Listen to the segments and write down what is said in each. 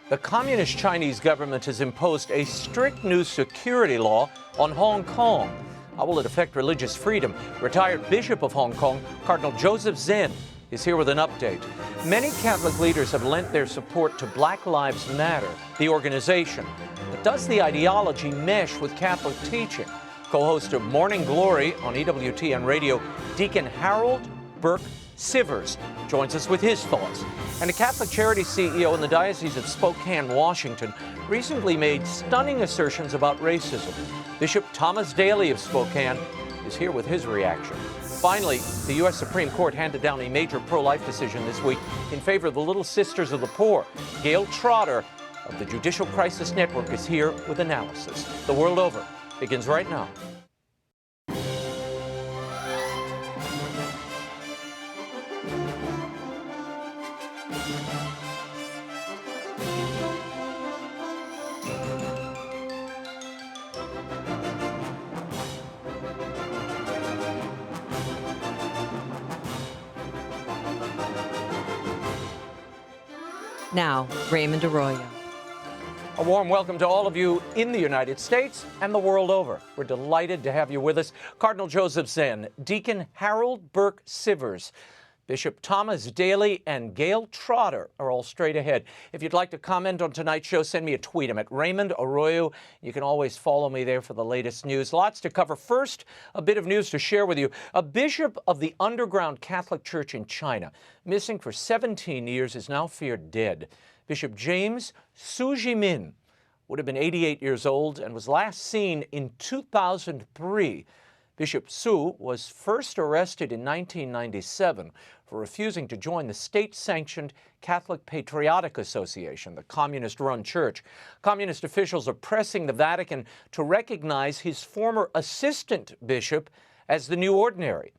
The Communist Chinese government has imposed a strict new security law on Hong Kong. How will it affect religious freedom? Retired Bishop of Hong Kong, Cardinal Joseph Zen, is here with an update. Many Catholic leaders have lent their support to Black Lives Matter, the organization. But does the ideology mesh with Catholic teaching? Co-host of Morning Glory on EWTN Radio, Deacon Harold Burke-Sivers joins us with his thoughts. And a Catholic Charities CEO in the Diocese of Spokane, Washington, recently made stunning assertions about racism. Bishop Thomas DALY of Spokane is here with his reaction. Finally, the U.S. Supreme Court handed down a major pro-life decision this week in favor of the Little Sisters of the Poor. GAYLE TROTTER of the Judicial Crisis Network is here with analysis. The World Over begins right now. Now, Raymond Arroyo. A warm welcome to all of you in the United States and the world over. We're delighted to have you with us. Cardinal Joseph Zen, Deacon Harold Burke-Sivers, Bishop Thomas DALY, and GAYLE TROTTER are all straight ahead. If you'd like to comment on tonight's show, send me a tweet. I'm at Raymond Arroyo. You can always follow me there for the latest news. Lots to cover. First, a bit of news to share with you. A bishop of the underground Catholic Church in China, missing for 17 years, is now feared dead. Bishop James Su Jimin would have been 88 years old and was last seen in 2003. Bishop Su was first arrested in 1997 for refusing to join the state-sanctioned Catholic Patriotic Association, the communist-run church. Communist officials are pressing the Vatican to recognize his former assistant bishop as the new ordinary.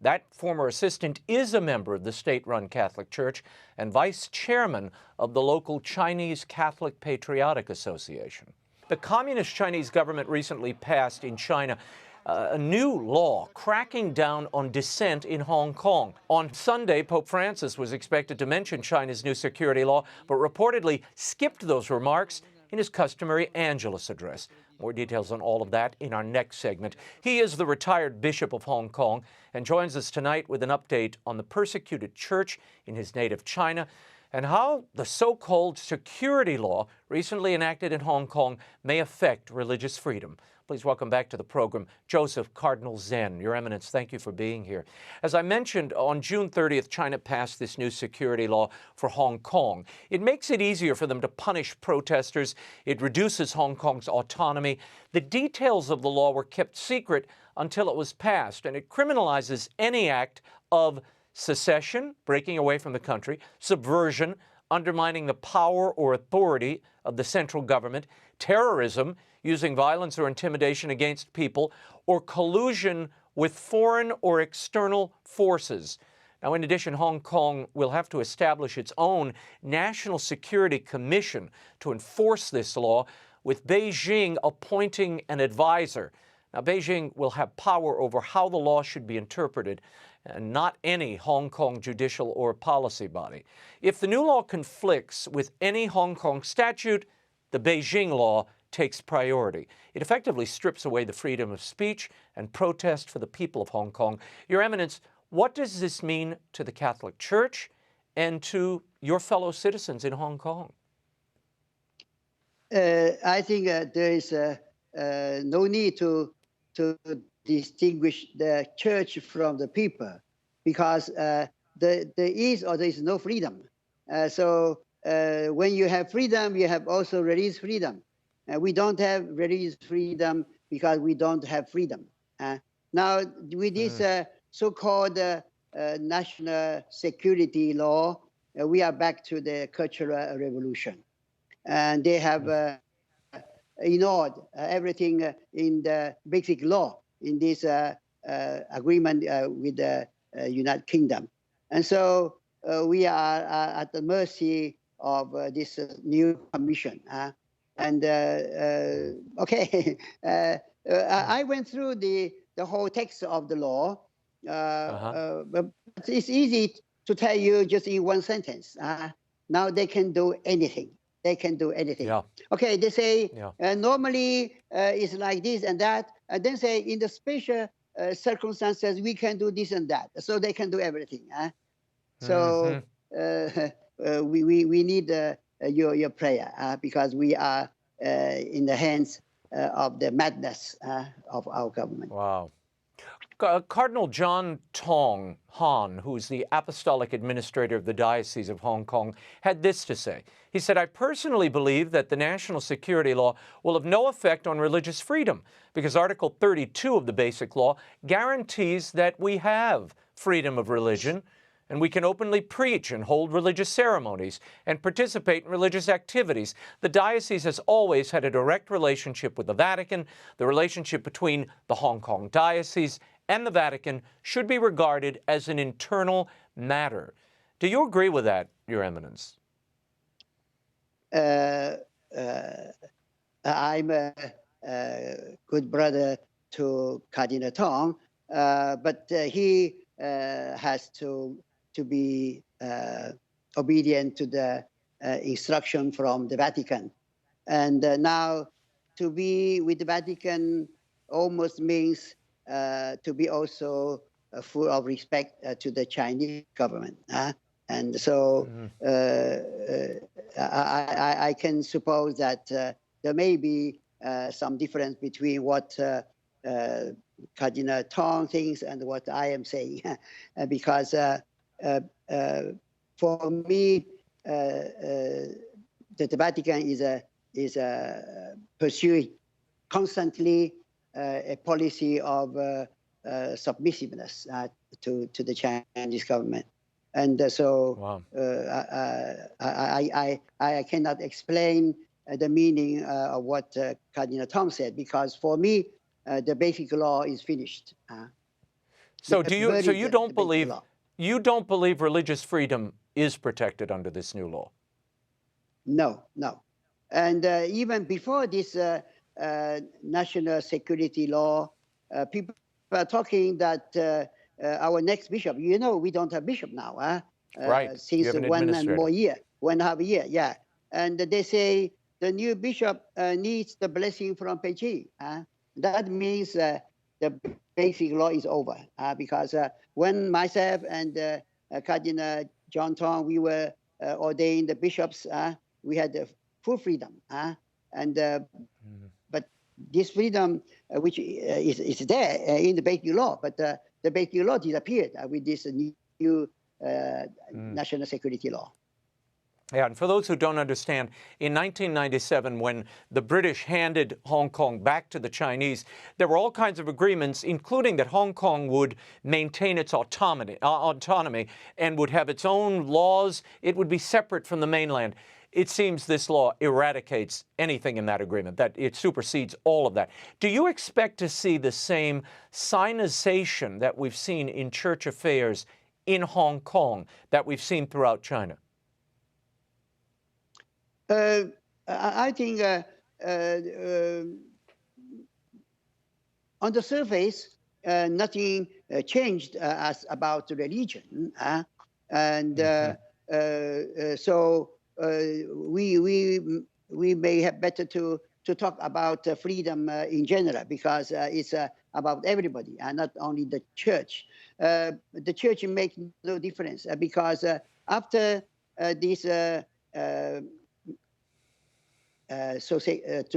That former assistant is a member of the state-run Catholic Church and vice chairman of the local Chinese Catholic Patriotic Association. The Communist Chinese government recently passed in China a new law cracking down on dissent in Hong Kong. On Sunday, Pope Francis was expected to mention China's new security law, but reportedly skipped those remarks in his customary Angelus address. More details on all of that in our next segment. He is the retired Bishop of Hong Kong and joins us tonight with an update on the persecuted church in his native China and how the so-called security law recently enacted in Hong Kong may affect religious freedom. Please welcome back to the program, Joseph Cardinal Zen. Your Eminence, thank you for being here. As I mentioned, on June 30th, China passed this new security law for Hong Kong. It makes it easier for them to punish protesters. It reduces Hong Kong's autonomy. The details of the law were kept secret until it was passed, and it criminalizes any act of secession, breaking away from the country, subversion, undermining the power or authority of the central government, terrorism, using violence or intimidation against people, or collusion with foreign or external forces. Now, in addition, Hong Kong will have to establish its own National Security Commission to enforce this law, with Beijing appointing an advisor. Now, Beijing will have power over how the law should be interpreted, and not any Hong Kong judicial or policy body. If the new law conflicts with any Hong Kong statute, the Beijing law takes priority. It effectively strips away the freedom of speech and protest for the people of Hong Kong. Your Eminence, what does this mean to the Catholic Church and to your fellow citizens in Hong Kong? I think there is no need to distinguish the church from the people, because there is or there is no freedom. So when you have freedom, you have also religious freedom. We don't have religious freedom because we don't have freedom. Now, with this so-called national security law, we are back to the Cultural Revolution. And they have ignored everything in the basic law in this agreement with the United Kingdom. And so we are at the mercy of this new commission. Okay, I went through the whole text of the law. But it's easy to tell you just in one sentence. Now they can do anything. they can do anything. Yeah. Okay, they say Yeah. normally it's like this and that, and then say in the special circumstances we can do this and that, so they can do everything. So we need your prayer because we are in the hands of the madness of our government. Wow. Cardinal John Tong Han, who's the Apostolic Administrator of the Diocese of Hong Kong, had this to say. He said, I personally believe that the national security law will have no effect on religious freedom because Article 32 of the Basic Law guarantees that we have freedom of religion and we can openly preach and hold religious ceremonies and participate in religious activities. The diocese has always had a direct relationship with the Vatican. The relationship between the Hong Kong Diocese and the Vatican should be regarded as an internal matter. Do you agree with that, Your Eminence? I'm a good brother to Cardinal Tong, but he has to be obedient to the instruction from the Vatican. And now to be with the Vatican almost means to be also full of respect to the Chinese government. And so I can suppose that there may be some difference between what Cardinal Tong thinks and what I am saying, because for me, the Vatican is pursuing constantly a policy of submissiveness to the Chinese government, and so wow. I cannot explain the meaning of what Cardinal Tong said, because for me the basic law is finished. So you don't believe religious freedom is protected under this new law? No. And even before this national security law, people are talking that our next bishop, we don't have bishop now, right. since 1.5 years, yeah. And they say the new bishop needs the blessing from Beijing. That means the basic law is over, because when myself and Cardinal John Tong, we were ordained the bishops, we had full freedom. But this freedom, which is there in the basic law, but the basic law disappeared with this new national security law. Yeah, and for those who don't understand, in 1997, when the British handed Hong Kong back to the Chinese, there were all kinds of agreements, including that Hong Kong would maintain its autonomy and would have its own laws. It would be separate from the mainland. It seems this law eradicates anything in that agreement, that it supersedes all of that. Do you expect to see the same Sinization that we've seen in church affairs in Hong Kong that we've seen throughout China? I think on the surface, nothing changed as about religion, and so we may have better to talk about freedom in general, because it's about everybody and not only the church. The church makes no difference, because after this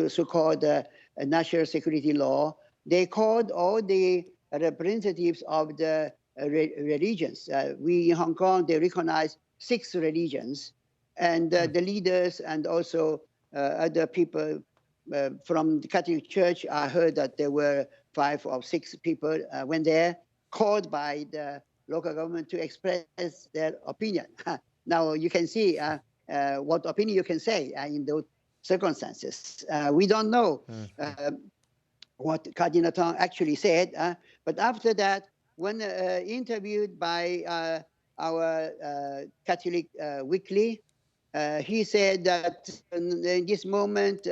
so-called national security law, they called all the representatives of the religions. We in Hong Kong, they recognize 6 religions, and the leaders and also other people from the Catholic Church. I heard that there were 5 or 6 people went there, called by the local government to express their opinion. Now you can see what opinion you can say in those circumstances. We don't know what Cardinal Tong actually said, but after that, when interviewed by our Catholic Weekly, he said that in this moment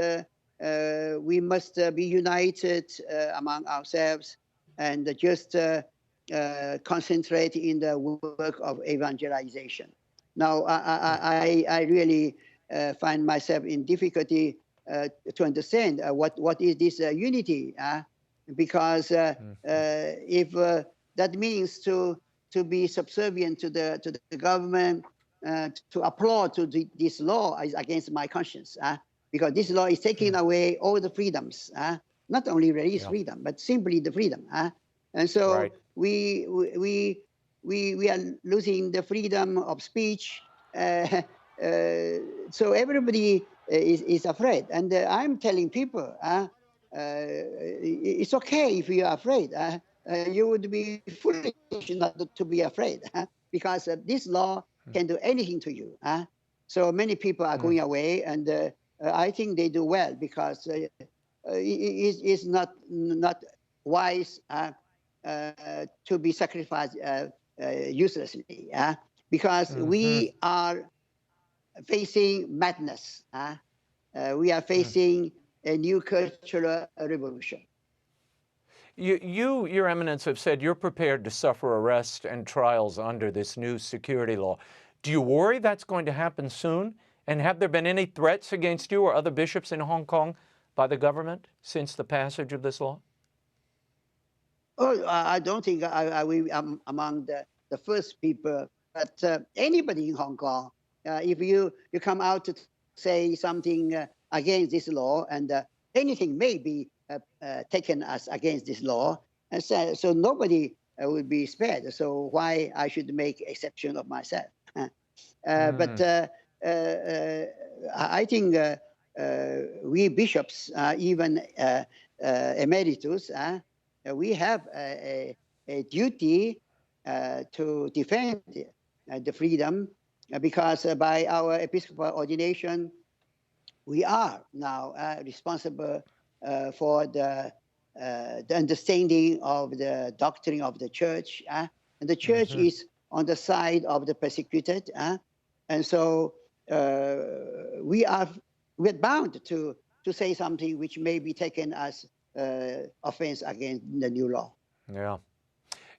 we must be united among ourselves and just concentrate in the work of evangelization. Now, I really find myself in difficulty to understand what is this unity, because if that means to be subservient to the government, to applaud to this law is against my conscience, because this law is taking away all the freedoms, not only religious freedom, but simply the freedom. And so we are losing the freedom of speech. So everybody is afraid. And I'm telling people, it's okay if you are afraid. You would be foolish not to be afraid, because this law can do anything to you. So many people are going away, and I think they do well, because it's not wise to be sacrificed uselessly, because we are facing madness. We are facing a new cultural revolution. Your Eminence, have said you're prepared to suffer arrest and trials under this new security law. Do you worry that's going to happen soon? And have there been any threats against you or other bishops in Hong Kong by the government since the passage of this law? Oh, I don't think I'm among the first people, but anybody in Hong Kong, if you come out to say something against this law, and anything may be taken as against this law, and so nobody will be spared. So why I should make exception of myself? But I think we bishops, even emeritus, we have a duty to defend the freedom, because by our episcopal ordination, we are now responsible for the understanding of the doctrine of the church, and the church is on the side of the persecuted, and so we're bound to say something which may be taken as offense against the new law. Yeah.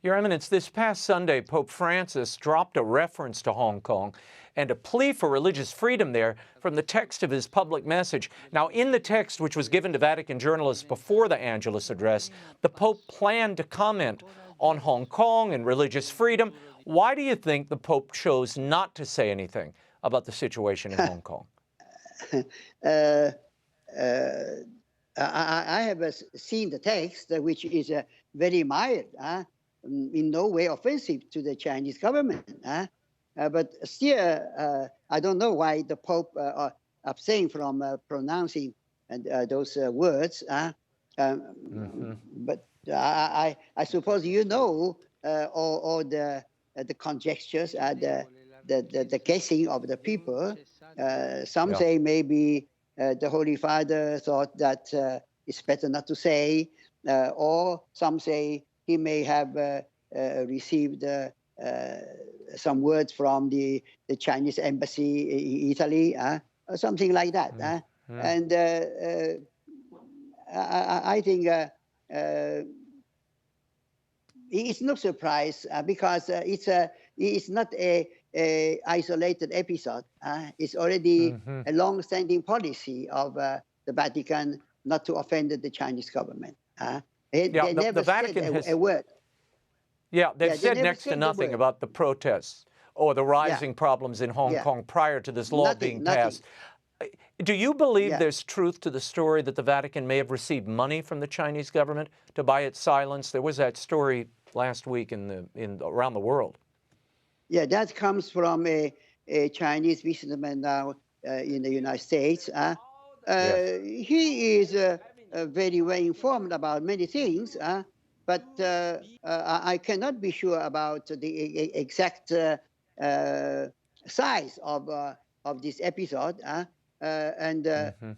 Your Eminence, this past Sunday, Pope Francis dropped a reference to Hong Kong and a plea for religious freedom there from the text of his public message. Now, in the text, which was given to Vatican journalists before the Angelus address, the Pope planned to comment on Hong Kong and religious freedom. Why do you think the Pope chose not to say anything about the situation in Hong Kong? I have seen the text, which is very mild, in no way offensive to the Chinese government. But still, I don't know why the Pope abstained from pronouncing those words. But I suppose you know all the conjectures, the guessing of the people. Some say maybe the Holy Father thought that it's better not to say, or some say he may have received some words from the Chinese embassy in Italy, or something like that. And I think it's no surprise, because it's not a isolated episode. It's already a long-standing policy of the Vatican not to offend the Chinese government. They never said a word. Yeah, they've said next to nothing about the protests or the rising problems in Hong Kong prior to this law being passed. Do you believe there's truth to the story that the Vatican may have received money from the Chinese government to buy its silence? There was that story last week around the world. Yeah, that comes from a Chinese businessman now in the United States. He is very well informed about many things, but I cannot be sure about the exact size of this episode, and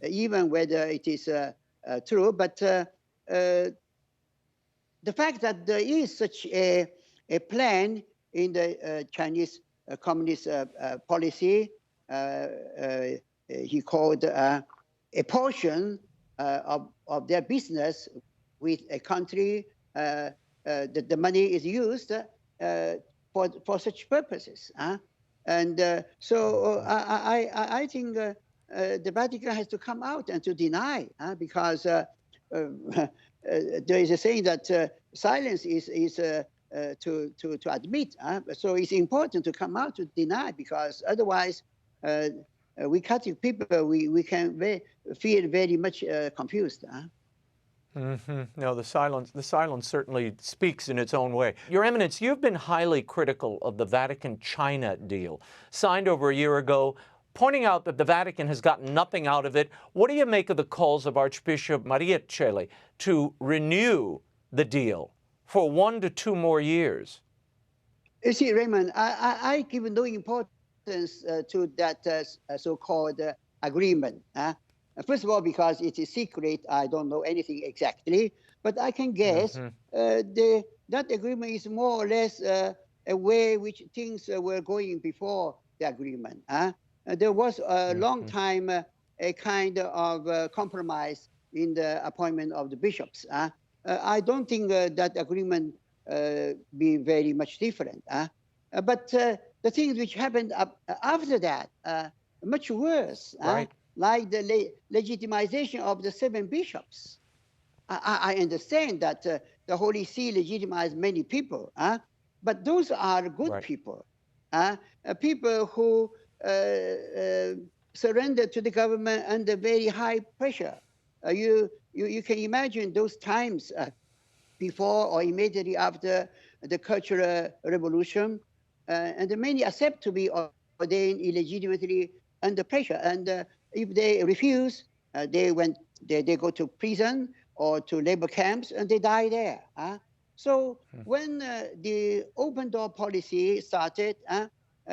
even whether it is true. But the fact that there is such a plan in the Chinese Communist policy, he called a portion of their business with a country, that the money is used for such purposes. And so I think the Vatican has to come out and to deny, because there is a saying that silence is to admit. So it's important to come out to deny, because otherwise we Catholic people, we can feel very much confused. No, the silence certainly speaks in its own way. Your Eminence, you've been highly critical of the Vatican-China deal, signed over a year ago, pointing out that the Vatican has gotten nothing out of it. What do you make of the calls of Archbishop Maria Chele to renew the deal for 1 to 2 more years? You see, Raymond, I give no importance to that so-called agreement. First of all, because it is secret, I don't know anything exactly, but I can guess that agreement is more or less a way which things were going before the agreement. There was a long time a kind of compromise in the appointment of the bishops. I don't think that agreement be very much different. But the things which happened after that, much worse. Right. Like the legitimization of the 7 bishops. I understand that the Holy See legitimized many people, but those are good people, people who surrendered to the government under very high pressure. You can imagine those times before or immediately after the Cultural Revolution, and many accept to be ordained illegitimately under pressure, and if they refuse, they go to prison or to labor camps, and they die there. So when the open door policy started,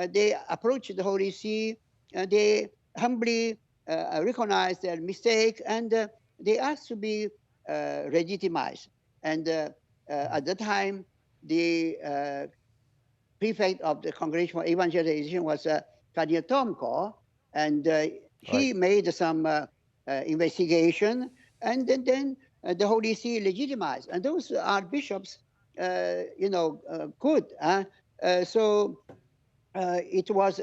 they approached the Holy See, they humbly recognized their mistake, and they asked to be legitimized. And at that time, the prefect of the Congregation for Evangelization was Cardinal Tomko, and he made some investigation, and then the Holy See legitimized. And those are bishops, good. So it was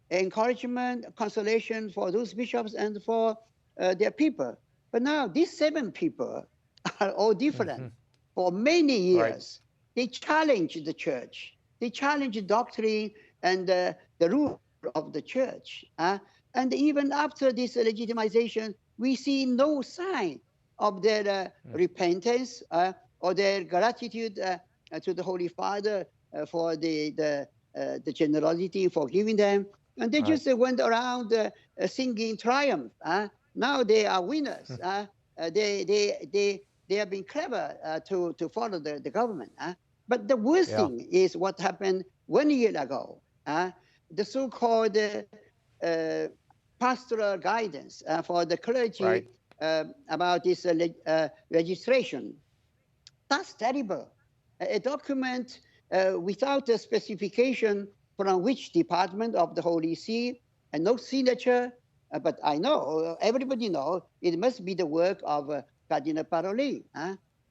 encouragement, consolation for those bishops and for their people. But now these 7 people are all different. For many years, they challenged the church. They challenged the doctrine and the rule of the church. And even after this legitimization, we see no sign of their repentance or their gratitude to the Holy Father for the generosity for giving them. And they just went around singing triumph. Now they are winners. They have been clever to follow the government. But the worst thing is what happened 1 year ago. The so-called pastoral guidance for the clergy about this registration. That's terrible. A document without a specification from which department of the Holy See, and no signature, but I know, everybody knows, it must be the work of Cardinal Parolin.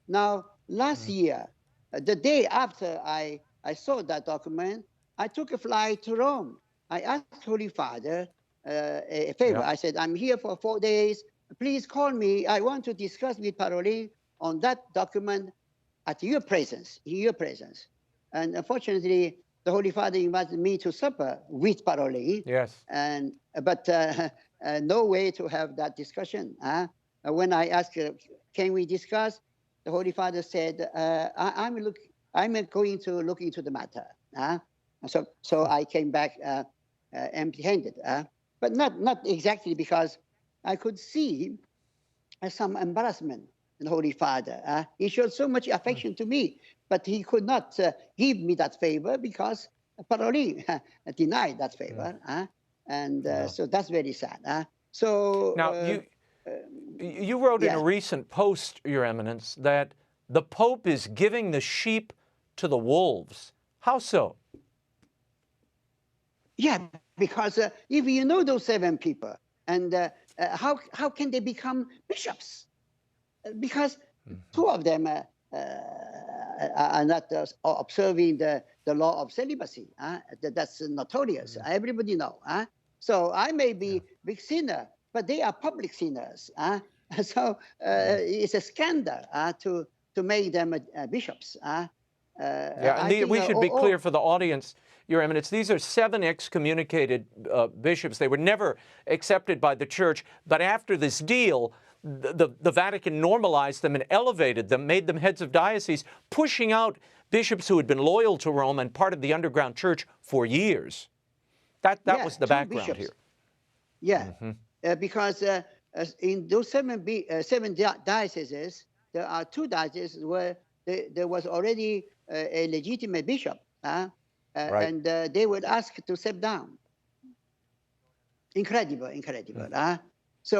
Now, last year, the day after I saw that document, I took a flight to Rome. I asked Holy Father a favor. I said, I'm here for 4 days. Please call me. I want to discuss with Parolin on that document at your presence, in your presence. And unfortunately, the Holy Father invited me to supper with Parolin. Yes. But no way to have that discussion. When I asked, can we discuss? The Holy Father said, I'm going to look into the matter. So I came back empty-handed. But not exactly, because I could see some embarrassment in the Holy Father. He showed so much affection to me, but he could not give me that favor because Parolin denied that favor. So that's very sad. So now, you wrote in a recent post, Your Eminence, that the Pope is giving the sheep to the wolves. How so? Yeah, because if you know those 7 people, and how can they become bishops? Because 2 of them are not observing the law of celibacy. That's notorious. Everybody knows. So I may be big sinner, but they are public sinners. So it's a scandal to make them bishops. Yeah, and we should be clear for the audience, Your Eminence, these are 7 excommunicated bishops. They were never accepted by the Church, but after this deal, the Vatican normalized them and elevated them, made them heads of diocese, pushing out bishops who had been loyal to Rome and part of the underground church for years. That was the background bishops here. Yeah, because in those 7 dioceses, there are 2 dioceses where there was already a legitimate bishop, Right. and they would ask to step down. Incredible. So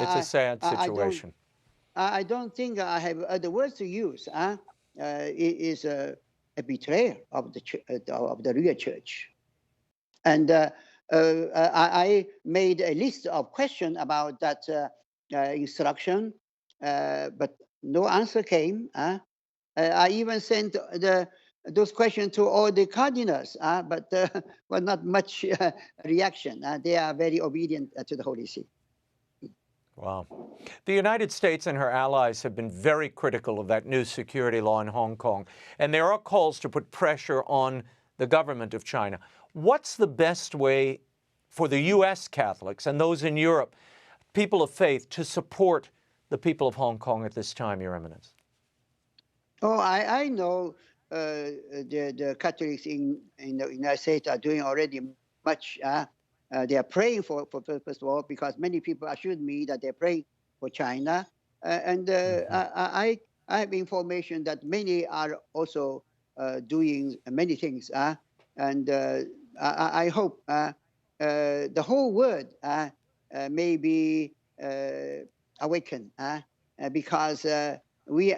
It's a sad situation. I don't think I have other words to use. It is a betrayal of the real church. And I made a list of questions about that instruction, but no answer came. I even sent those questions to all the cardinals, but well, not much reaction. They are very obedient to the Holy See. Wow. The United States and her allies have been very critical of that new security law in Hong Kong, and there are calls to put pressure on the government of China. What's the best way for the U.S. Catholics and those in Europe, people of faith, to support the people of Hong Kong at this time, Your Eminence? Oh, I know the Catholics in the United States are doing already much. They are praying for first of all, because many people assured me that they're praying for China. And I have information that many are also doing many things. And I hope the whole world may be awakened, because we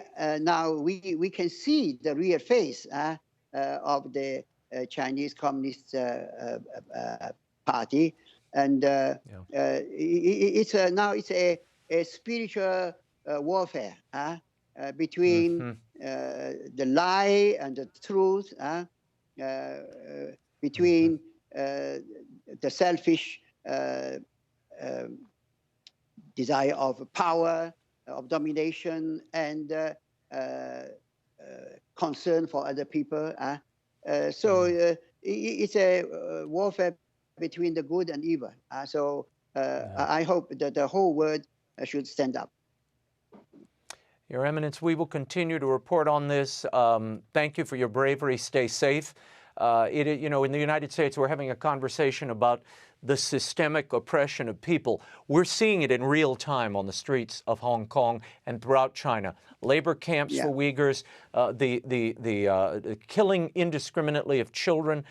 can see the real face of the Chinese Communist Party, and it's a spiritual warfare between the lie and the truth, between the selfish desire of power, of domination, and concern for other people. So it's a warfare between the good and evil. So I hope that the whole world should stand up. Your Eminence, we will continue to report on this. Thank you for your bravery. Stay safe. You know, in the United States, we're having a conversation about the systemic oppression of people. We're seeing it in real time on the streets of Hong Kong and throughout China. Labor camps for Uyghurs, the killing indiscriminately of children,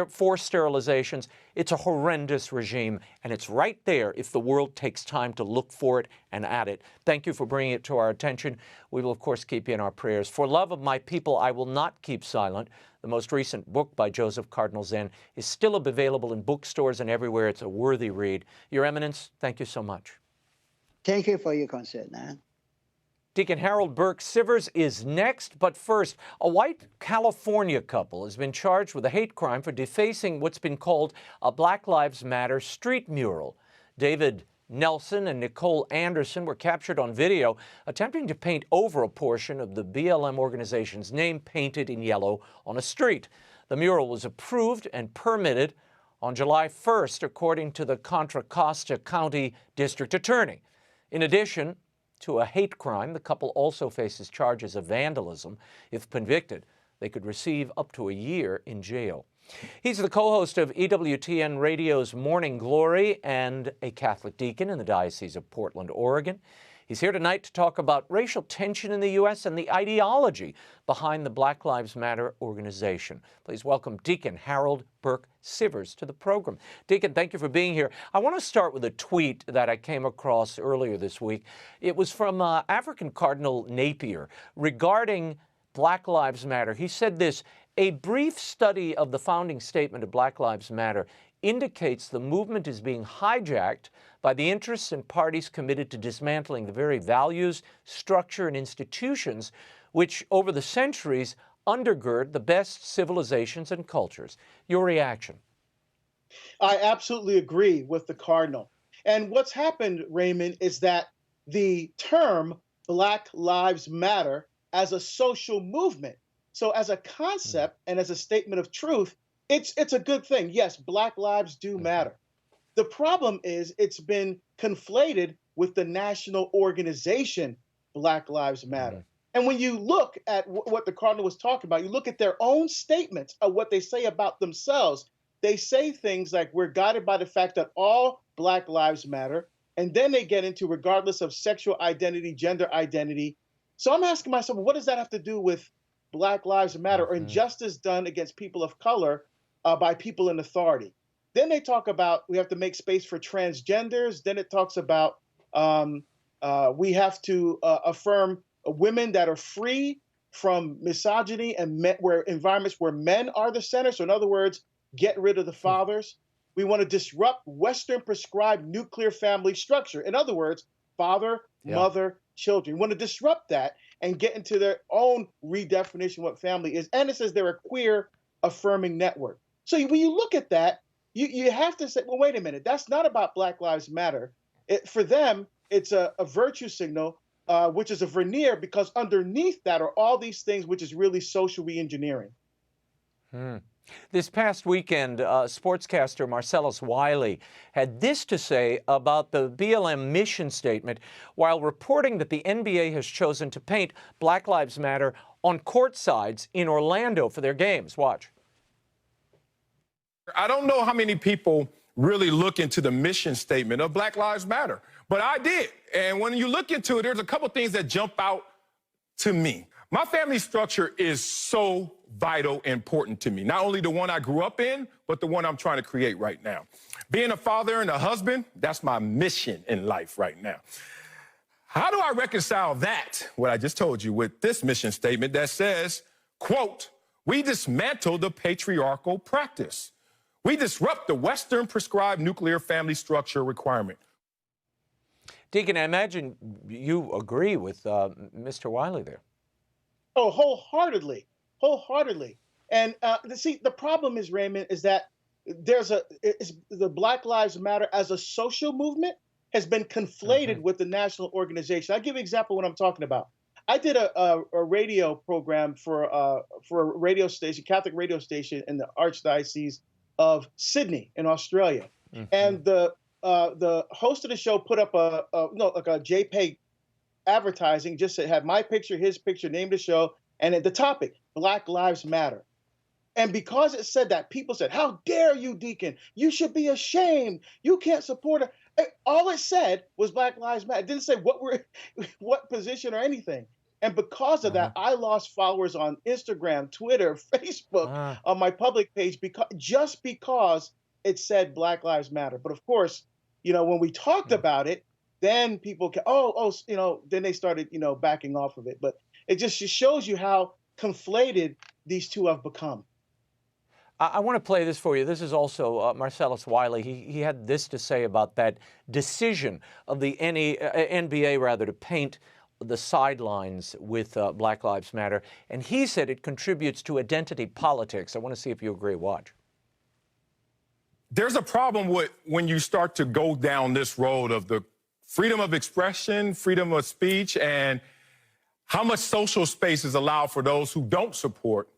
forced sterilizations. It's a horrendous regime, and it's right there if the world takes time to look for it and at it. Thank you for bringing it to our attention. We will, of course, keep you in our prayers. For love of my people, I will not keep silent. The most recent book by Joseph Cardinal Zen is still available in bookstores and everywhere. It's a worthy read. Your Eminence, thank you so much. Thank you for your concern. Deacon Harold Burke-Sivers is next, but first, a white California couple has been charged with a hate crime for defacing what's been called a Black Lives Matter street mural. David Nelson and Nicole Anderson were captured on video attempting to paint over a portion of the BLM organization's name painted in yellow on a street. The mural was approved and permitted on July 1st, according to the Contra Costa County District Attorney. In addition to a hate crime, the couple also faces charges of vandalism. If convicted, they could receive up to a year in jail. He's the co-host of EWTN Radio's Morning Glory and a Catholic deacon in the Diocese of Portland, Oregon. He's here tonight to talk about racial tension in the U.S. and the ideology behind the Black Lives Matter organization. Please welcome Deacon Harold Burke-Sivers to the program. Deacon, thank you for being here. I want to start with a tweet that I came across earlier this week. It was from African Cardinal Napier regarding Black Lives Matter. He said this: "A brief study of the founding statement of Black Lives Matter indicates the movement is being hijacked by the interests and parties committed to dismantling the very values, structure, and institutions which, over the centuries, undergird the best civilizations and cultures." Your reaction? I absolutely agree with the Cardinal. And what's happened, Raymond, is that the term Black Lives Matter as a social movement, so as a concept and as a statement of truth, it's a good thing. Yes, Black lives do matter. The problem is it's been conflated with the national organization Black Lives Matter. And when you look at what the Cardinal was talking about, you look at their own statements of what they say about themselves. They say things like, we're guided by the fact that all Black lives matter. And then they get into regardless of sexual identity, gender identity. So I'm asking myself, what does that have to do with Black Lives Matter or injustice done against people of color by people in authority? Then they talk about we have to make space for transgenders. Then it talks about we have to affirm women that are free from misogyny and where environments where men are the center. So in other words, get rid of the fathers. We want to disrupt Western prescribed nuclear family structure. In other words, father, mother, children. We want to disrupt that and get into their own redefinition of what family is. And it says they're a queer affirming network. So when you look at that, you have to say, well, wait a minute, that's not about Black Lives Matter. For them, it's a virtue signal, which is a veneer, because underneath that are all these things, which is really social reengineering. This past weekend, sportscaster Marcellus Wiley had this to say about the BLM mission statement while reporting that the NBA has chosen to paint Black Lives Matter on court sides in Orlando for their games. Watch. I don't know how many people really look into the mission statement of Black Lives Matter, but I did. And when you look into it, there's a couple things that jump out to me. My family structure is so vital, important to me. Not only the one I grew up in, but the one I'm trying to create right now. Being a father and a husband, that's my mission in life right now. How do I reconcile that, what I just told you, with this mission statement that says, quote, we dismantle the patriarchal practice. We disrupt the Western prescribed nuclear family structure requirement. Deacon, I imagine you agree with Mr. Wiley there. Oh, wholeheartedly. And see, the problem is, Raymond, is that the Black Lives Matter as a social movement has been conflated with the national organization. I'll give you an example of what I'm talking about. I did a radio program for a radio station, Catholic radio station in the Archdiocese of Sydney in Australia. And the host of the show put up a JPEG advertising, just had my picture, his picture, named the show, and the topic, Black Lives Matter. And because it said that, people said, how dare you, Deacon? You should be ashamed. You can't support it. All it said was Black Lives Matter. It didn't say what position or anything. And because of that, I lost followers on Instagram, Twitter, Facebook, on my public page, just because it said Black Lives Matter. But of course, when we talked about it, then people then they started, backing off of it. But it just shows you how conflated these two have become. I want to play this for you. This is also Marcellus Wiley. He had this to say about that decision of the NBA to paint the sidelines with Black Lives Matter. And he said it contributes to identity politics. I want to see if you agree. Watch. There's a problem with when you start to go down this road of the freedom of expression, freedom of speech, and how much social space is allowed for those who don't support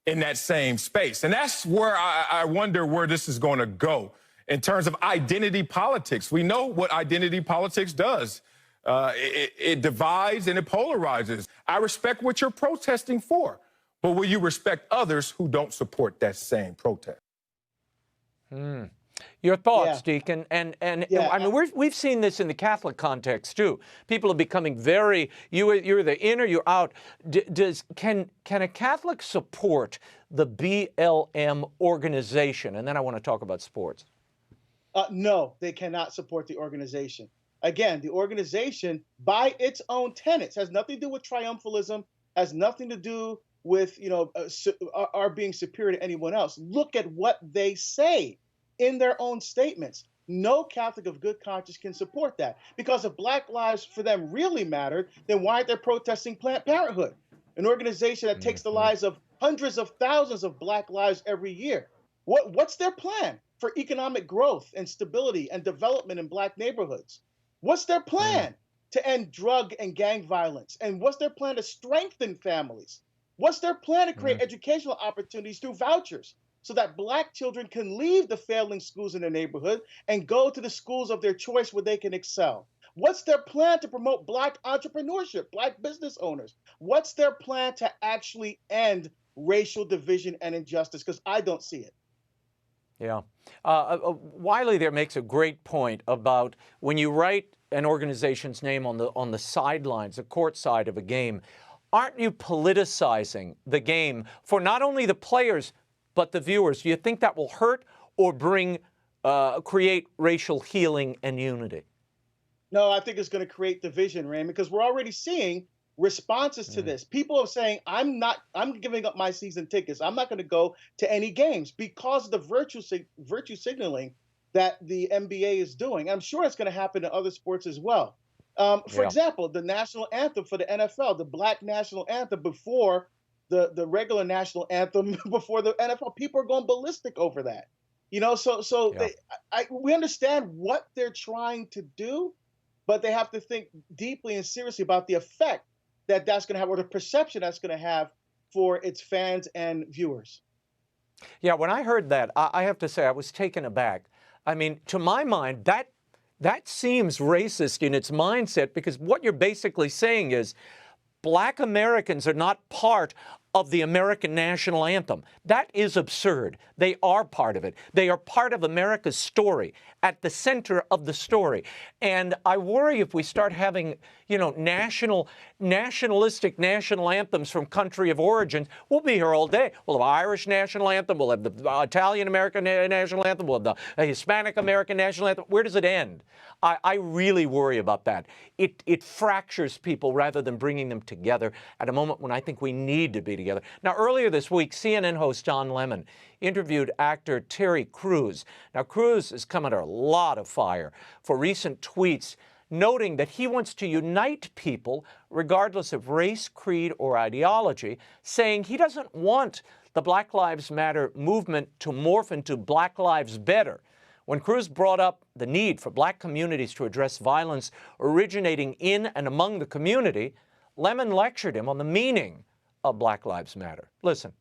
in that same space. And that's where I wonder where this is going to go in terms of identity politics. We know what identity politics does. It divides and it polarizes. I respect what you're protesting for, but will you respect others who don't support that same protest? Your thoughts, Deacon, and I mean we've seen this in the Catholic context too. People are becoming you're either in or you're out. Can a Catholic support the BLM organization? And then I want to talk about sports. No, they cannot support the organization. Again, the organization, by its own tenets, has nothing to do with triumphalism, has nothing to do with our being superior to anyone else. Look at what they say in their own statements. No Catholic of good conscience can support that, because if Black lives for them really mattered, then why aren't they protesting Planned Parenthood, an organization that takes the lives of hundreds of thousands of Black lives every year? What's their plan? for economic growth and stability and development in Black neighborhoods? What's their plan to end drug and gang violence? And what's their plan to strengthen families? What's their plan to create educational opportunities through vouchers so that Black children can leave the failing schools in their neighborhood and go to the schools of their choice where they can excel? What's their plan to promote Black entrepreneurship, Black business owners? What's their plan to actually end racial division and injustice? Because I don't see it. Yeah. Wiley there makes a great point about when you write an organization's name on the sidelines, the court side of a game, aren't you politicizing the game for not only the players but the viewers? Do you think that will hurt or create racial healing and unity? No, I think it's going to create division, Raymond, because we're already seeing responses to this. People are saying, I'm giving up my season tickets. I'm not going to go to any games because of the virtue signaling that the NBA is doing. I'm sure it's going to happen in other sports as well. For example, the national anthem for the NFL, the Black national anthem before the regular national anthem before the NFL, people are going ballistic over that. You know, we understand what they're trying to do, but they have to think deeply and seriously about the effect that's going to have, or the perception that's going to have for its fans and viewers. Yeah, when I heard that, I have to say I was taken aback. I mean, to my mind, that seems racist in its mindset, because what you're basically saying is Black Americans are not part of the American national anthem. That is absurd. They are part of it. They are part of America's story, at the center of the story. And I worry if we start having, nationalistic national anthems from country of origin, we'll be here all day. We'll have Irish national anthem, we'll have the Italian American national anthem, we'll have the Hispanic American national anthem. Where does it end? I really worry about that. It fractures people rather than bringing them together at a moment when I think we need to be together. Now, earlier this week, CNN host Don Lemon interviewed actor Terry Crews. Now, Crews has come under a lot of fire for recent tweets noting that he wants to unite people regardless of race, creed, or ideology, saying he doesn't want the Black Lives Matter movement to morph into Black Lives Better. When Crews brought up the need for Black communities to address violence originating in and among the community, Lemon lectured him on the meaning of Black Lives Matter. Listen.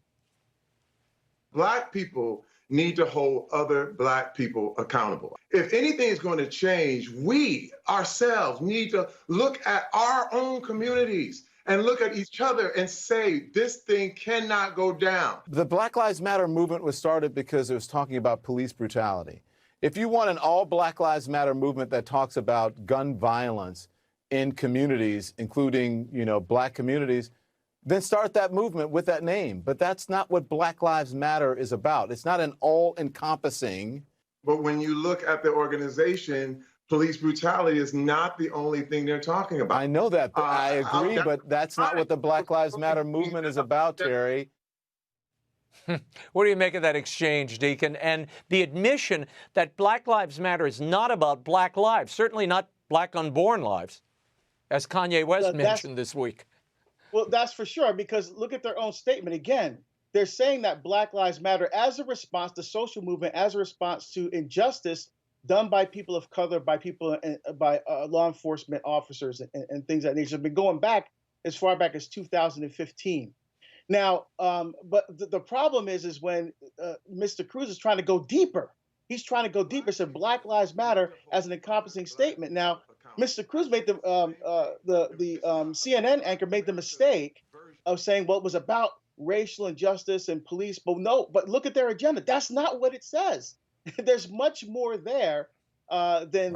Black people need to hold other Black people accountable. If anything is going to change, we ourselves need to look at our own communities and look at each other and say, this thing cannot go down. The Black Lives Matter movement was started because it was talking about police brutality. If you want an all Black Lives Matter movement that talks about gun violence in communities, including, Black communities, then start that movement with that name. But that's not what Black Lives Matter is about. It's not an all-encompassing. But when you look at the organization, police brutality is not the only thing they're talking about. I know that, but I agree, but that's not what the Black Lives Matter movement is about, Terry. What do you make of that exchange, Deacon? And the admission that Black Lives Matter is not about Black lives, certainly not Black unborn lives, as Kanye West mentioned this week. Well, that's for sure, because look at their own statement. Again, they're saying that Black Lives Matter as a response to social movement, as a response to injustice done by people of color, by people, by law enforcement officers and things of that nature. Have been going back as far back as 2015. Now, but the problem is when Mr. Crews is trying to go deeper. He's trying to go deeper. Said Black Lives Matter as an encompassing statement. Now, Mr. Crews made the CNN anchor made the mistake of saying, well, it was about racial injustice and police. But no, but look at their agenda. That's not what it says. There's much more there than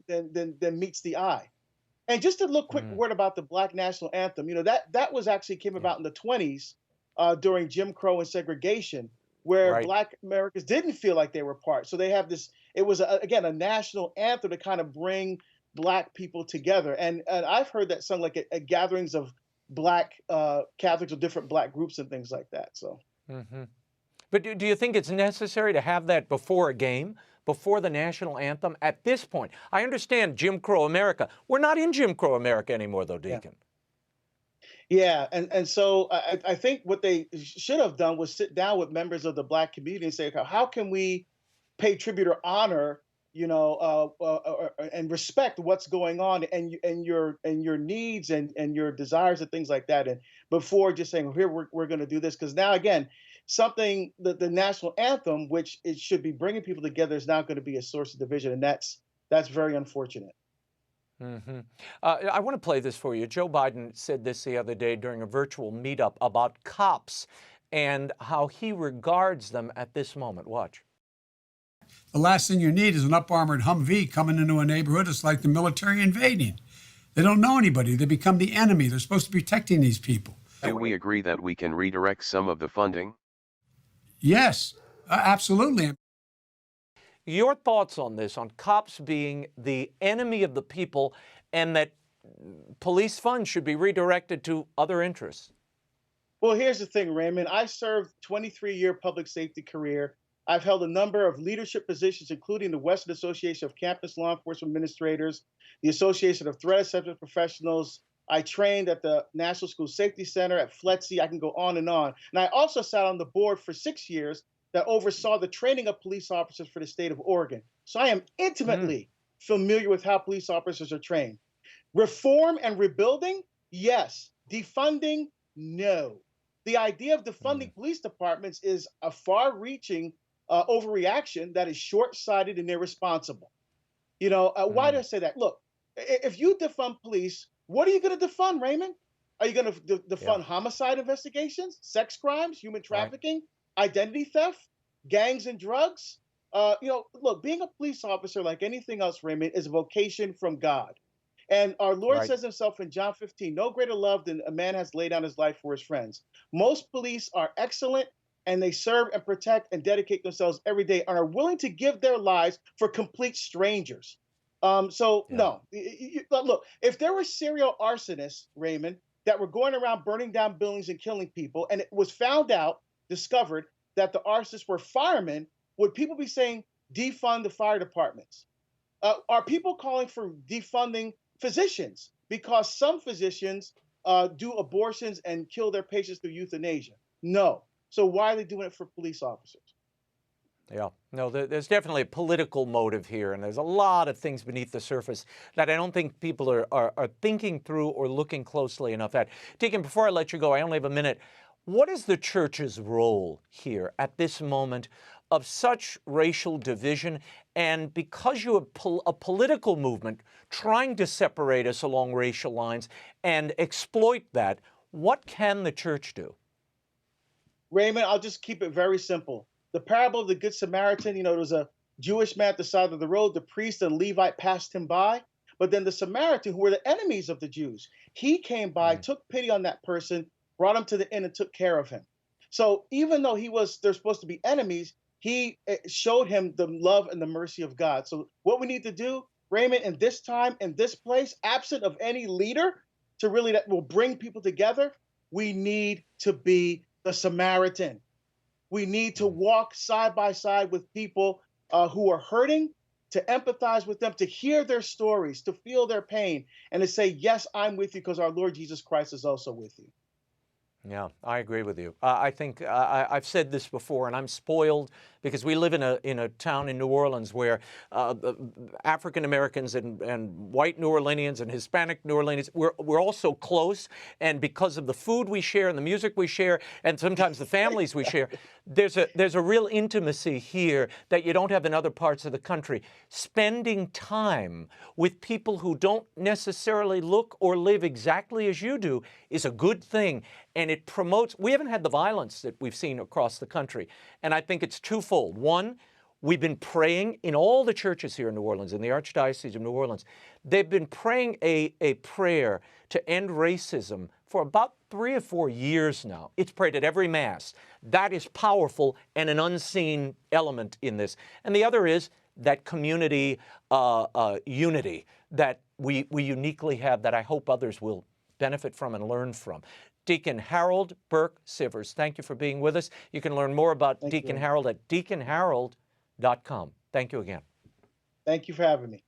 meets the eye. And just a little quick word about the Black National Anthem. That was actually came about in the 20s during Jim Crow and segregation, where Black Americans didn't feel like they were part. So they have this. It was again a national anthem to kind of bring Black people together. And I've heard that sung like at gatherings of Black Catholics or different Black groups and things like that. So. But do you think it's necessary to have that before a game? Before the national anthem at this point? I understand Jim Crow America. We're not in Jim Crow America anymore, though, Deacon. Yeah, and so I think what they should have done was sit down with members of the Black community and say, how can we pay tribute or honor, and respect what's going on and your needs and your desires and things like that. And before just saying, here, we're going to do this. Because now, again, something that the national anthem, which it should be bringing people together, is now going to be a source of division. And that's very unfortunate. I want to play this for you. Joe Biden said this the other day during a virtual meetup about cops and how he regards them at this moment. Watch. The last thing you need is an up-armored Humvee coming into a neighborhood. It's like the military invading. They don't know anybody. They become the enemy. They're supposed to be protecting these people. Do we agree that we can redirect some of the funding? Yes, absolutely. Your thoughts on this, on cops being the enemy of the people and that police funds should be redirected to other interests? Well, here's the thing, Raymond. I served 23-year public safety career. I've held a number of leadership positions, including the Western Association of Campus Law Enforcement Administrators, the Association of Threat Assessment Professionals. I trained at the National School Safety Center at FLETC. I can go on. And I also sat on the board for 6 years that oversaw the training of police officers for the state of Oregon. So I am intimately familiar with how police officers are trained. Reform and rebuilding? Yes. Defunding? No. The idea of defunding police departments is a far-reaching overreaction that is short-sighted and irresponsible. Why do I say that? Look, if you defund police, what are you going to defund, Raymond? Are you going to defund homicide investigations, sex crimes, human trafficking, identity theft, gangs and drugs? Look, being a police officer, like anything else, Raymond, is a vocation from God. And our Lord says himself in John 15, no greater love than a man has laid down his life for his friends. Most police are excellent, and they serve and protect and dedicate themselves every day and are willing to give their lives for complete strangers. No, look, if there were serial arsonists, Raymond, that were going around burning down buildings and killing people, and it was discovered that the arsonists were firemen, would people be saying defund the fire departments? Are people calling for defunding physicians because some physicians do abortions and kill their patients through euthanasia? No. So why are they doing it for police officers? Yeah, no, there's definitely a political motive here, and there's a lot of things beneath the surface that I don't think people are thinking through or looking closely enough at. Deacon, before I let you go, I only have a minute. What is the church's role here at this moment of such racial division? And because you have a political movement trying to separate us along racial lines and exploit that, what can the church do? Raymond, I'll just keep it very simple. The parable of the Good Samaritan, there was a Jewish man at the side of the road. The priest and Levite passed him by. But then the Samaritan, who were the enemies of the Jews, he came by, took pity on that person, brought him to the inn and took care of him. So even though they're supposed to be enemies, he showed him the love and the mercy of God. So what we need to do, Raymond, in this time, in this place, absent of any leader that will bring people together, we need to be the Samaritan. We need to walk side by side with people who are hurting, to empathize with them, to hear their stories, to feel their pain, and to say, yes, I'm with you because our Lord Jesus Christ is also with you. Yeah, I agree with you. I think I've said this before, and I'm spoiled because we live in a town in New Orleans where African Americans and white New Orleanians and Hispanic New Orleanians, we're all so close, and because of the food we share and the music we share, and sometimes the families we share, there's a real intimacy here that you don't have in other parts of the country. Spending time with people who don't necessarily look or live exactly as you do is a good thing. And it promotes, we haven't had the violence that we've seen across the country. And I think it's twofold. One, we've been praying in all the churches here in New Orleans, in the Archdiocese of New Orleans. They've been praying a prayer to end racism for about 3 or 4 years now. It's prayed at every Mass. That is powerful and an unseen element in this. And the other is that community unity that we uniquely have that I hope others will benefit from and learn from. Deacon Harold Burke-Sivers, thank you for being with us. You can learn more about Deacon Harold at deaconharold.com. Thank you again. Thank you for having me.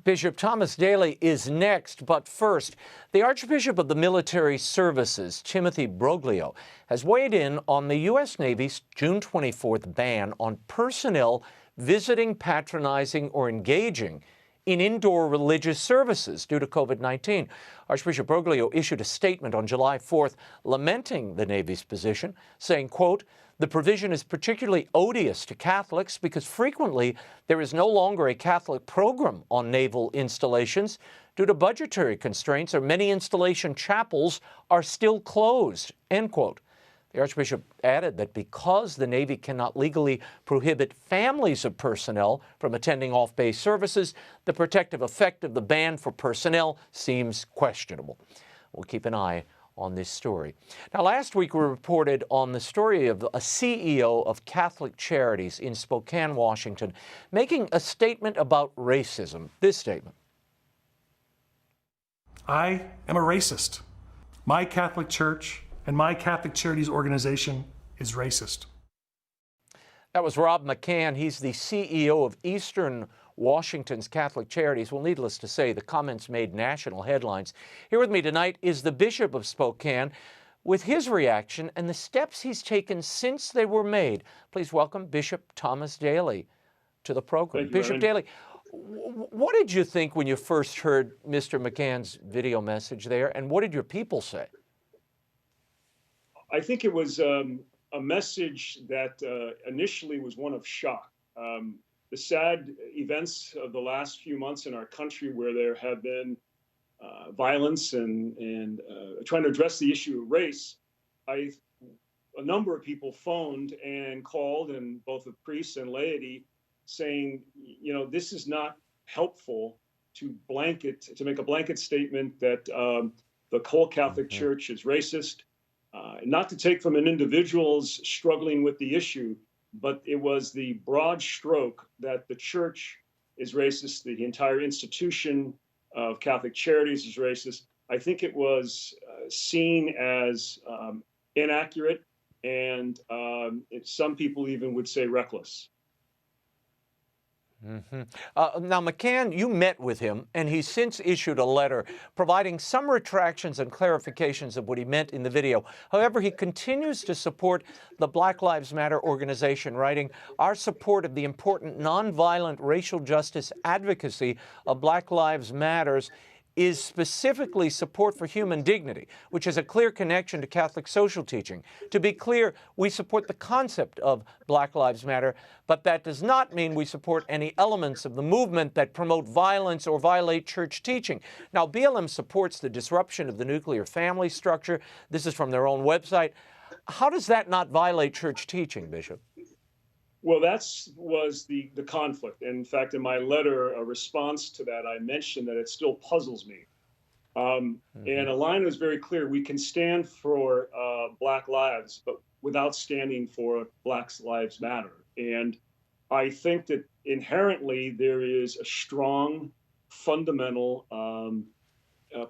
Bishop Thomas Daly is next, but first, the Archbishop of the Military Services, Timothy Broglio, has weighed in on the U.S. Navy's June 24th ban on personnel visiting, patronizing, or engaging in indoor religious services due to COVID-19. Archbishop Bergoglio issued a statement on July 4th lamenting the Navy's position, saying, quote, "The provision is particularly odious to Catholics because frequently there is no longer a Catholic program on naval installations due to budgetary constraints, or many installation chapels are still closed," end quote. The Archbishop added that because the Navy cannot legally prohibit families of personnel from attending off-base services, the protective effect of the ban for personnel seems questionable. We'll keep an eye on this story. Now, last week we reported on the story of a CEO of Catholic Charities in Spokane, Washington, making a statement about racism. This statement. I am a racist. My Catholic Church and my Catholic Charities organization is racist. That was Rob McCann. He's the CEO of Eastern Washington's Catholic Charities. Well, needless to say, the comments made national headlines. Here with me tonight is the Bishop of Spokane with his reaction and the steps he's taken since they were made. Please welcome Bishop Thomas Daly to the program. Bishop Daly, what did you think when you first heard Mr. McCann's video message there, and what did your people say? I think it was a message that initially was one of shock. The sad events of the last few months in our country, where there have been violence and trying to address the issue of race, a number of people phoned and called, and both of priests and laity, saying, you know, this is not helpful to make a blanket statement that the whole Catholic Church is racist. Not to take from an individual's struggling with the issue, but it was the broad stroke that the church is racist, the entire institution of Catholic Charities is racist. I think it was seen as inaccurate, and some people even would say reckless. Now, McCann, you met with him, and he's since issued a letter providing some retractions and clarifications of what he meant in the video. However, he continues to support the Black Lives Matter organization, writing, "Our support of the important nonviolent racial justice advocacy of Black Lives Matters is specifically support for human dignity, which has a clear connection to Catholic social teaching. To be clear, we support the concept of Black Lives Matter, but that does not mean we support any elements of the movement that promote violence or violate church teaching." Now, BLM supports the disruption of the nuclear family structure. This is from their own website. How does that not violate church teaching, Bishop? Well, that was the conflict. In fact, in my letter, a response to that, I mentioned that it still puzzles me. And a line was very clear. We can stand for Black lives, but without standing for Black Lives Matter. And I think that inherently there is a strong, fundamental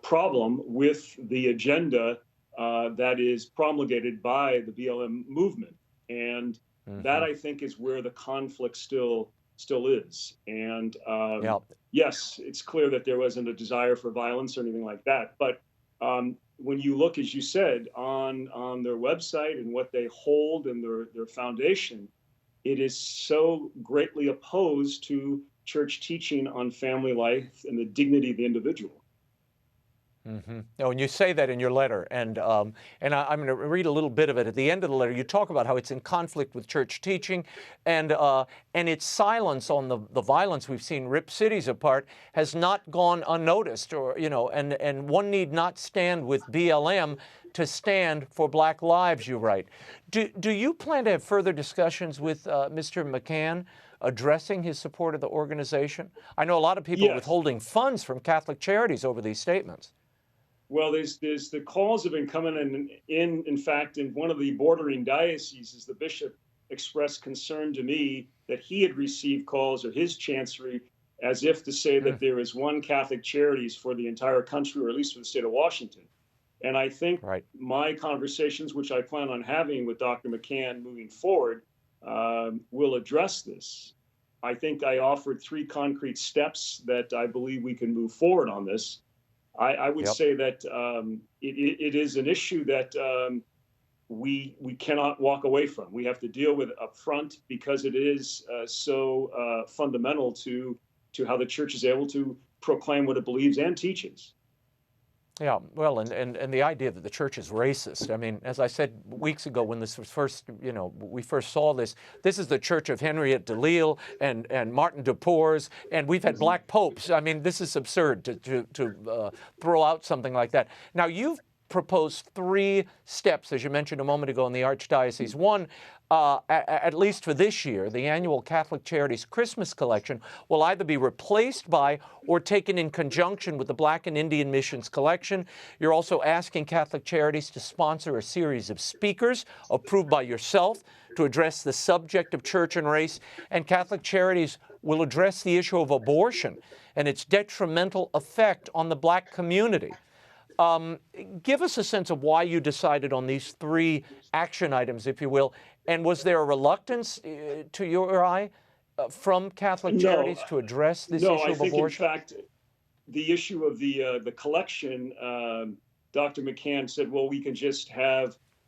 problem with the agenda that is promulgated by the BLM movement. And that, I think, is where the conflict still is. And yes, it's clear that there wasn't a desire for violence or anything like that. But when you look, as you said, on their website and what they hold and their foundation, it is so greatly opposed to church teaching on family life and the dignity of the individual. Oh, and you say that in your letter, and I'm going to read a little bit of it. At the end of the letter, you talk about how it's in conflict with church teaching, and its silence on the violence we've seen rip cities apart has not gone unnoticed, or and one need not stand with BLM to stand for Black lives, you write. Do you plan to have further discussions with Mr. McCann addressing his support of the organization? I know a lot of people are withholding funds from Catholic Charities over these statements. Well, there's the calls have been coming in fact, in one of the bordering dioceses, the bishop expressed concern to me that he had received calls, or his chancery, as if to say that there is one Catholic Charities for the entire country, or at least for the state of Washington. And I think my conversations, which I plan on having with Dr. McCann moving forward, will address this. I think I offered 3 concrete steps that I believe we can move forward on this. I would say that it is an issue that we cannot walk away from. We have to deal with it up front because it is so fundamental to how the church is able to proclaim what it believes and teaches. Yeah, well, and the idea that the church is racist. I mean, as I said weeks ago when this was first, we first saw this, this is the church of Henriette DeLille and Martin de Porres, and we've had black popes. I mean, this is absurd to throw out something like that. Now, you've proposed 3 steps, as you mentioned a moment ago, in the Archdiocese. One, at least for this year, the annual Catholic Charities Christmas collection will either be replaced by or taken in conjunction with the Black and Indian Missions collection. You're also asking Catholic Charities to sponsor a series of speakers approved by yourself to address the subject of church and race, and Catholic Charities will address the issue of abortion and its detrimental effect on the Black community. Give us a sense of why you decided on these 3 action items, if you will, and was there a reluctance, to your eye, from Catholic Charities to address this issue of abortion? No, I think, in fact, the issue of the collection, Dr. McCann said, well, we can just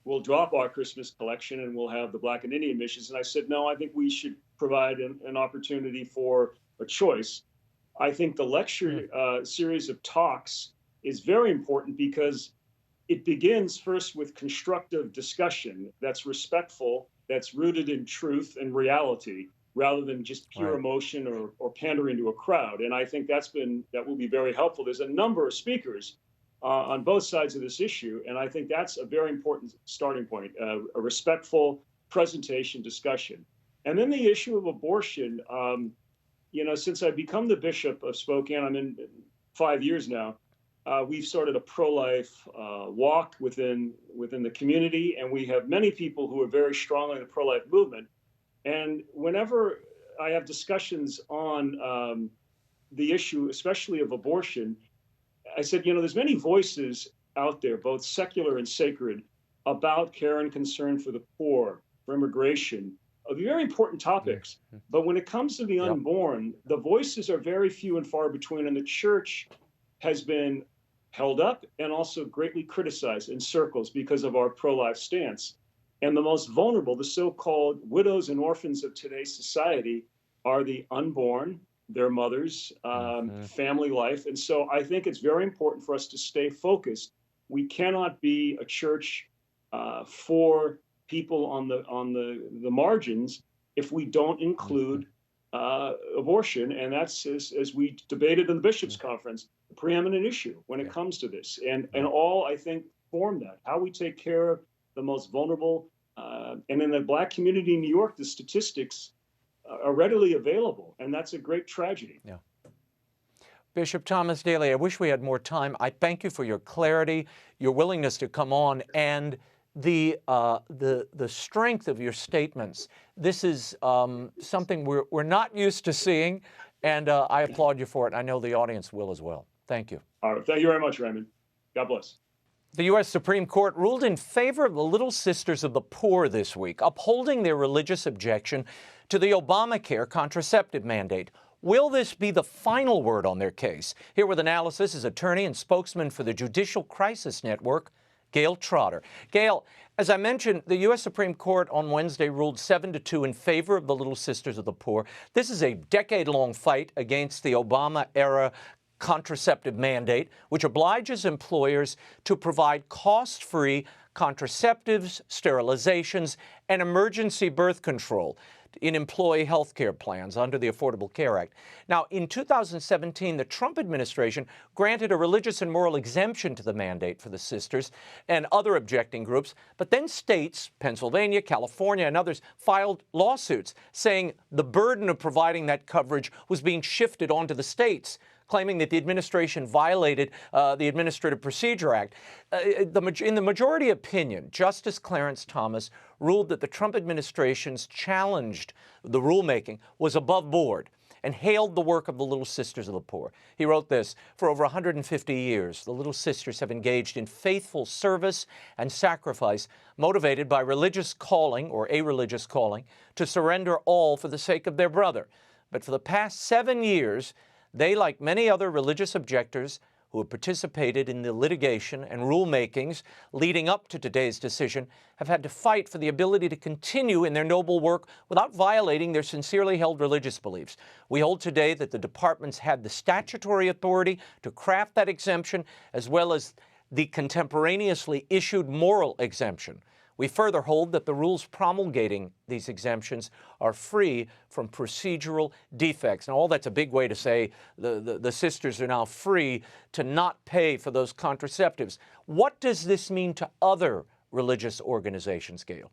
we'll drop our Christmas collection and we'll have the Black and Indian missions. And I said, no, I think we should provide an opportunity for a choice. I think the lecture series of talks is very important because it begins first with constructive discussion that's respectful, that's rooted in truth and reality, rather than just pure emotion or pandering to a crowd. And I think that will be very helpful. There's a number of speakers on both sides of this issue, and I think that's a very important starting point, a respectful presentation discussion. And then the issue of abortion, since I've become the Bishop of Spokane, I'm in 5 years now, we've started a pro-life walk within the community, and we have many people who are very strongly in the pro-life movement. And whenever I have discussions on the issue, especially of abortion, I said, there's many voices out there, both secular and sacred, about care and concern for the poor, for immigration, of very important topics. But when it comes to the unborn, the voices are very few and far between, and the church has been held up and also greatly criticized in circles because of our pro-life stance. And the most vulnerable, the so-called widows and orphans of today's society, are the unborn, their mothers, family life. And so I think it's very important for us to stay focused. We cannot be a church for people on the margins if we don't include abortion. And that's, as we debated in the Bishops' Conference, the preeminent issue when it comes to this. And all, I think, form that, how we take care of the most vulnerable. And in the Black community in New York, the statistics are readily available, and that's a great tragedy. Yeah. Bishop Thomas Daly, I wish we had more time. I thank you for your clarity, your willingness to come on, and the strength of your statements. This is something we're not used to seeing, and I applaud you for it. I know the audience will as well. Thank you. All right. Thank you very much, Raymond. God bless. The U.S. Supreme Court ruled in favor of the Little Sisters of the Poor this week, upholding their religious objection to the Obamacare contraceptive mandate. Will this be the final word on their case? Here with analysis is attorney and spokesman for the Judicial Crisis Network, GAYLE TROTTER. GAYLE, as I mentioned, the U.S. Supreme Court on Wednesday ruled 7-2 in favor of the Little Sisters of the Poor. This is a decade-long fight against the Obama-era contraceptive mandate, which obliges employers to provide cost-free contraceptives, sterilizations, and emergency birth control in employee health care plans under the Affordable Care Act. Now, in 2017, the Trump administration granted a religious and moral exemption to the mandate for the sisters and other objecting groups, but then states, Pennsylvania, California, and others, filed lawsuits saying the burden of providing that coverage was being shifted onto the states, claiming that the administration violated the Administrative Procedure Act. In the majority opinion, Justice Clarence Thomas ruled that the Trump administration's challenged the rulemaking was above board and hailed the work of the Little Sisters of the Poor. He wrote this: "For over 150 years, the Little Sisters have engaged in faithful service and sacrifice, motivated by religious calling or a religious calling to surrender all for the sake of their brother. But for the past 7 years, they, like many other religious objectors who have participated in the litigation and rulemakings leading up to today's decision have had to fight for the ability to continue in their noble work without violating their sincerely held religious beliefs. We hold today that the departments had the statutory authority to craft that exemption, as well as the contemporaneously issued moral exemption. We further hold that the rules promulgating these exemptions are free from procedural defects. Now, all that's a big way to say the sisters are now free to not pay for those contraceptives. What does this mean to other religious organizations, Gayle?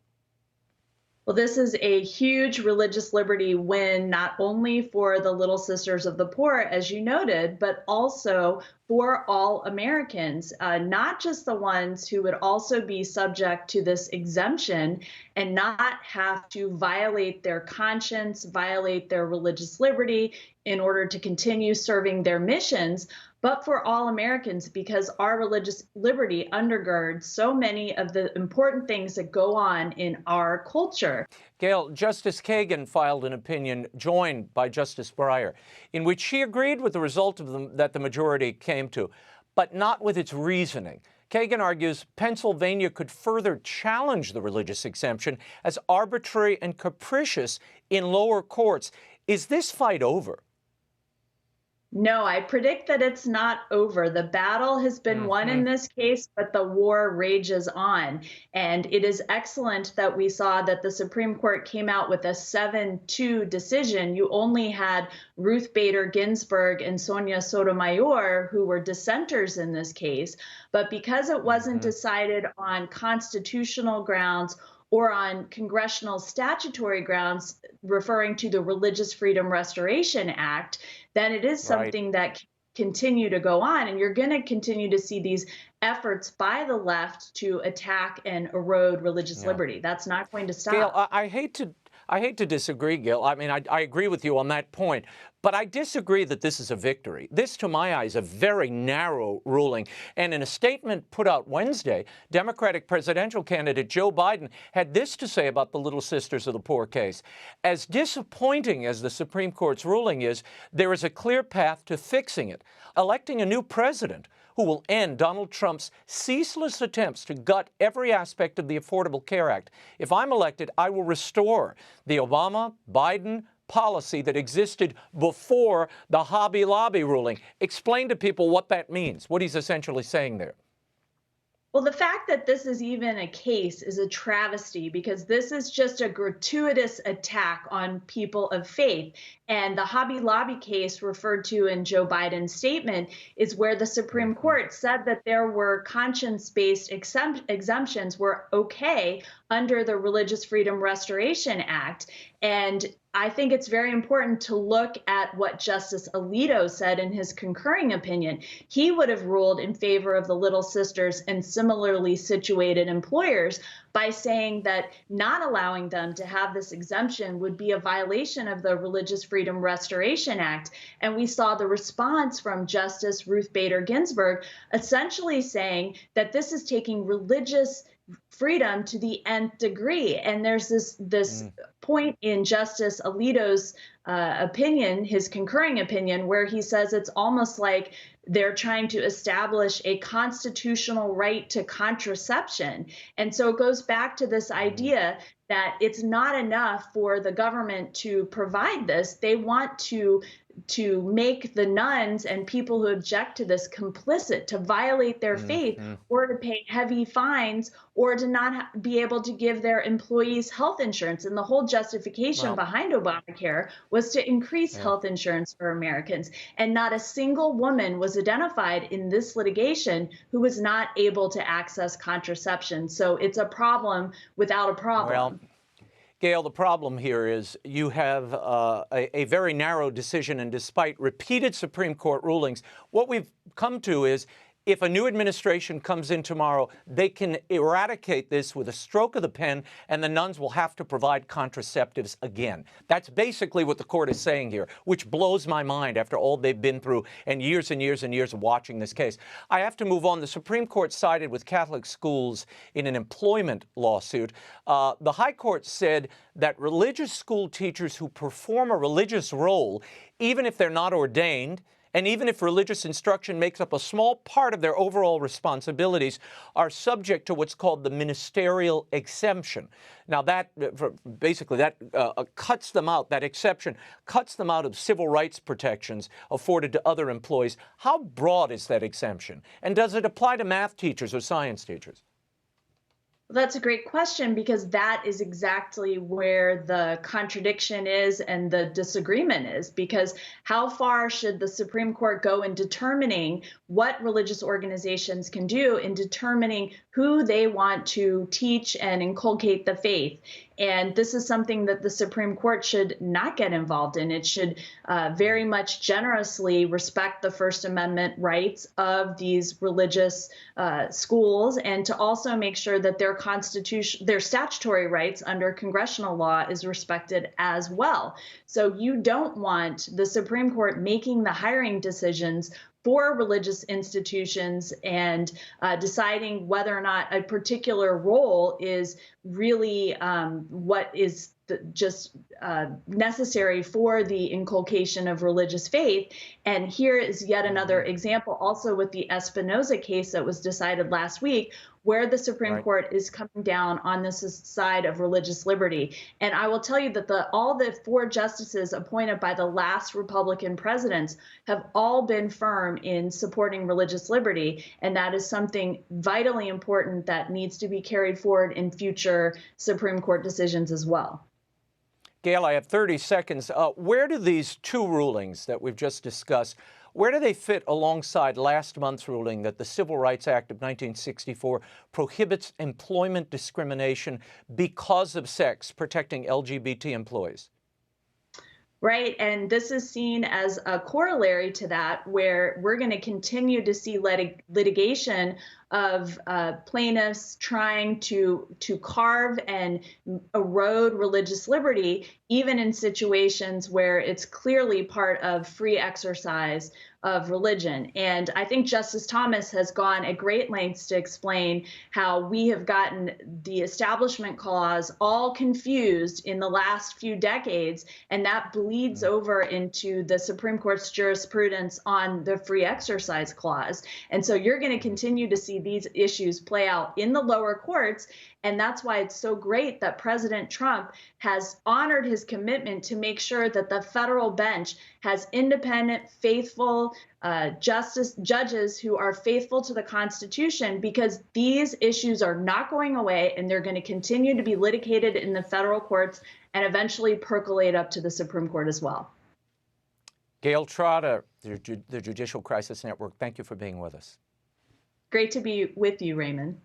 Well, this is a huge religious liberty win, not only for the Little Sisters of the Poor, as you noted, but also for all Americans, not just the ones who would also be subject to this exemption and not have to violate their conscience, violate their religious liberty in order to continue serving their missions, but for all Americans, because our religious liberty undergirds so many of the important things that go on in our culture. Gayle, Justice Kagan filed an opinion joined by Justice Breyer, in which she agreed with the result of that the majority came to, but not with its reasoning. Kagan argues Pennsylvania could further challenge the religious exemption as arbitrary and capricious in lower courts. Is this fight over? No, I predict that it's not over. The battle has been won in this case, but the war rages on. And it is excellent that we saw that the Supreme Court came out with a 7-2 decision. You only had Ruth Bader Ginsburg and Sonia Sotomayor, who were dissenters in this case. But because it wasn't decided on constitutional grounds or on congressional statutory grounds referring to the Religious Freedom Restoration Act, then it is something that can continue to go on. And you're going to continue to see these efforts by the left to attack and erode religious liberty. That's not going to stop. Gayle, I hate to disagree, Gayle. I mean, I agree with you on that point, but I disagree that this is a victory. This, to my eyes, is a very narrow ruling. And in a statement put out Wednesday, Democratic presidential candidate Joe Biden had this to say about the Little Sisters of the Poor case. As disappointing as the Supreme Court's ruling is, there is a clear path to fixing it. Electing a new president who will end Donald Trump's ceaseless attempts to gut every aspect of the Affordable Care Act. If I'm elected, I will restore the Obama-Biden policy that existed before the Hobby Lobby ruling. Explain to people what that means, what he's essentially saying there. Well, the fact that this is even a case is a travesty, because this is just a gratuitous attack on people of faith. And the Hobby Lobby case referred to in Joe Biden's statement is where the Supreme Court said that there were conscience-based exemptions were okay under the Religious Freedom Restoration Act. And I think it's very important to look at what Justice Alito said in his concurring opinion. He would have ruled in favor of the Little Sisters and similarly situated employers by saying that not allowing them to have this exemption would be a violation of the Religious Freedom Restoration Act. And we saw the response from Justice Ruth Bader Ginsburg essentially saying that this is taking religious freedom to the nth degree. And there's this point in Justice Alito's opinion, his concurring opinion, where he says it's almost like they're trying to establish a constitutional right to contraception. And so it goes back to this idea that it's not enough for the government to provide this. They want to make the nuns and people who object to this complicit, to violate their faith, or to pay heavy fines, or to not be able to give their employees health insurance. And the whole justification behind Obamacare was to increase health insurance for Americans. And not a single woman was identified in this litigation who was not able to access contraception. So it's a problem without a problem. Well, Gayle, the problem here is you have a very narrow decision, and despite repeated Supreme Court rulings, what we've come to is if a new administration comes in tomorrow, they can eradicate this with a stroke of the pen, and the nuns will have to provide contraceptives again. That's basically what the court is saying here, which blows my mind after all they've been through and years and years and years of watching this case. I have to move on. The Supreme Court sided with Catholic schools in an employment lawsuit. The High Court said that religious school teachers who perform a religious role, even if they're not ordained, and even if religious instruction makes up a small part of their overall responsibilities, are subject to what's called the ministerial exemption. Now that, basically, that cuts them out, that exception cuts them out of civil rights protections afforded to other employees. How broad is that exemption? And does it apply to math teachers or science teachers? That's a great question, because that is exactly where the contradiction is and the disagreement is. Because how far should the Supreme Court go in determining what religious organizations can do in determining who they want to teach and inculcate the faith? And this is something that the Supreme Court should not get involved in. It should very much generously respect the First Amendment rights of these religious schools, and to also make sure that their statutory rights under congressional law is respected as well. So you don't want the Supreme Court making the hiring decisions for religious institutions and deciding whether or not a particular role is really what is necessary for the inculcation of religious faith. And here is yet another example, also with the Espinoza case that was decided last week, where the Supreme Court is coming down on this side of religious liberty. And I will tell you that all the 4 justices appointed by the last Republican presidents have all been firm in supporting religious liberty. And that is something vitally important that needs to be carried forward in future Supreme Court decisions as well. Gayle, I have 30 seconds. Where do these 2 rulings that we've just discussed, where do they fit alongside last month's ruling that the Civil Rights Act of 1964 prohibits employment discrimination because of sex, protecting LGBT employees? Right. And this is seen as a corollary to that, where we're going to continue to see litigation of plaintiffs trying to carve and erode religious liberty, even in situations where it's clearly part of free exercise of religion. And I think Justice Thomas has gone at great lengths to explain how we have gotten the Establishment Clause all confused in the last few decades, and that bleeds over into the Supreme Court's jurisprudence on the Free Exercise Clause. And so you're going to continue to see these issues play out in the lower courts. And that's why it's so great that President Trump has honored his commitment to make sure that the federal bench has independent, faithful judges who are faithful to the Constitution, because these issues are not going away, and they're going to continue to be litigated in the federal courts and eventually percolate up to the Supreme Court as well. GAYLE Trotter, the Judicial Crisis Network, thank you for being with us. Great to be with you, Raymond.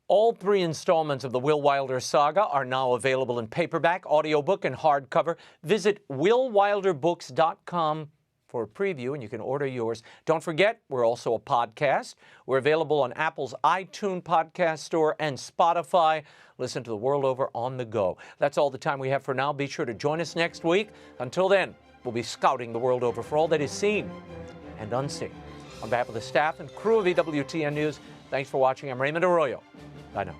All 3 installments of the Will Wilder saga are now available in paperback, audiobook, and hardcover. Visit willwilderbooks.com for a preview, and you can order yours. Don't forget, we're also a podcast. We're available on Apple's iTunes podcast store and Spotify. Listen to the world over on the go. That's all the time we have for now. Be sure to join us next week. Until then, we'll be scouting the world over for all that is seen and unseen. On behalf of the staff and crew of EWTN News, thanks for watching. I'm Raymond Arroyo. Bye now.